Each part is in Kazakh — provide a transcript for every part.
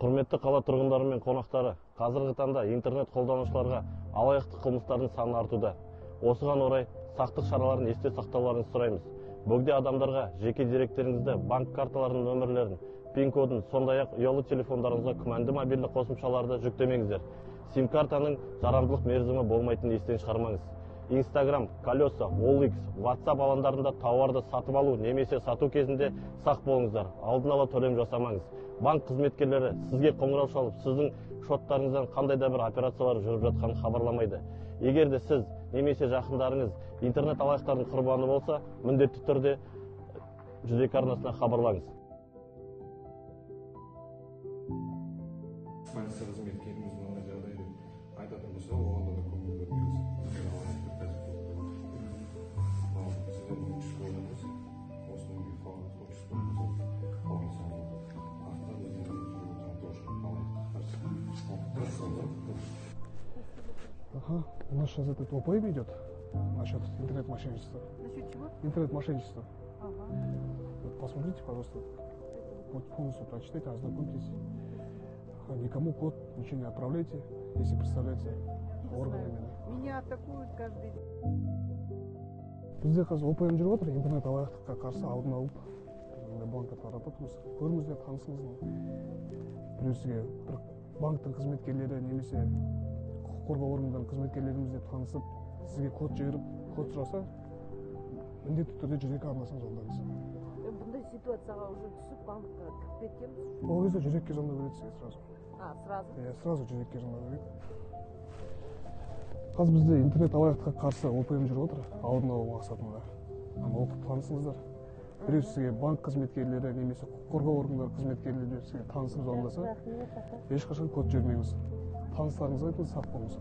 Құрметті қала тұрғындары мен қонақтары, қазіргі таңда интернет қолданушыларға алаяқтық қылмыстардың саны артуда. Осыған орай сақтық шараларын есте сақтауларыңызды сұраймыз. Бөгде адамдарға жеке деректеріңізді, банк карталарының нөмірлерін, пин-кодын, сондай-ақ ұялы телефондарыңызға күмәнді мобильді қосымшаларды жүктемеңіздер. Сим-картаның жарамдылық мерзімі болмайтынын естен шығармаңыз. Instagram, Колеса, OLX, WhatsApp алаңдарында тауарды сатып алу немесе сату кезінде сақ болыңыздар. Алдын ала төлем жасамаңыз. Банк қызметкерлері сізге қоңырау шалып, сіздің шоттарыңыздан қандай да бір операциялар жүріп жатқанын хабарламайды. Егер де сіз немесе жақындарыңыз интернет алаяқтардың құрбаны болса, міндетті түрде 102 арнасына хабарлаңыз. Полиция қызметкеріміз мынандай жағдайды айтатын болса, оған да көңіл бөлмеңіз. Сізден үш қойдыңыз, осының фаулы топшық қойдыңыз, оған салды. Артынан У нас сейчас этот ОПМ идет насчет интернет-мошенничества. Насчет чего? Интернет-мошенничества. Ага. Вот посмотрите, пожалуйста, полностью прочитайте, ознакомьтесь. Никому код ничего не отправляйте, если представляете органами. Меня атакуют каждый день. Бізде қазір ОПМ жүріп отыр, интернет алаяқтыққа қарсы алдын алып, банкқа тарап отырмыз. Көріңіздер, танысыңыз. Біреу сізге бір банктың қызметкерлері немесе құқық қорғау органдарының қызметкерлеріміз деп танысып, сізге код жіберіп, код сұраса, міндетті түрде 102 арнасына звондаңыз. Бұндай ситуацияға уже түсіп, банкқа кіріп кеткенбіз. Ол кезде 102-ге звондау береді сізге сразу. Сразу? Сразу 102-ге звондау береді. Қазір бізде интернет алаяқтыққа қарсы ОПМ жүріп отыр, алдын алу мақсатында. Оқып танысыңыздар. Біреу сізге банк қызметкерлері немесе құқық қорғау органдары қызметкерлері сізге танысып звондаса, ешқашан код жібермеңіз. Таныстарыңызға айтыңыз, сақ болыңыз.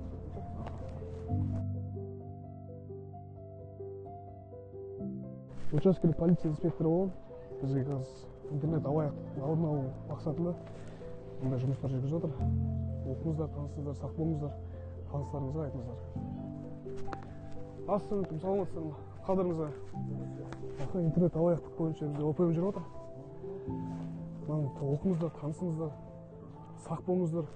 Учаскелік полиция инспекторы болған. Бізге қазір интернет алаяқтықтың алдын алу мақсатында мұндай жұмыстар жүргізіп жатыр. Оқыңыздар, танысыңыздар, сақ болыңыздар. Таныстарыңызға айтыңыздар. Ассалаумағалейкум, саламатсыздар ма? Қалдарыңызға. Интернет алаяқтық бойынша бізде ОПМ жүріп отыр. Оқыңыздар, танысыңыздар, сақ болыңыздар.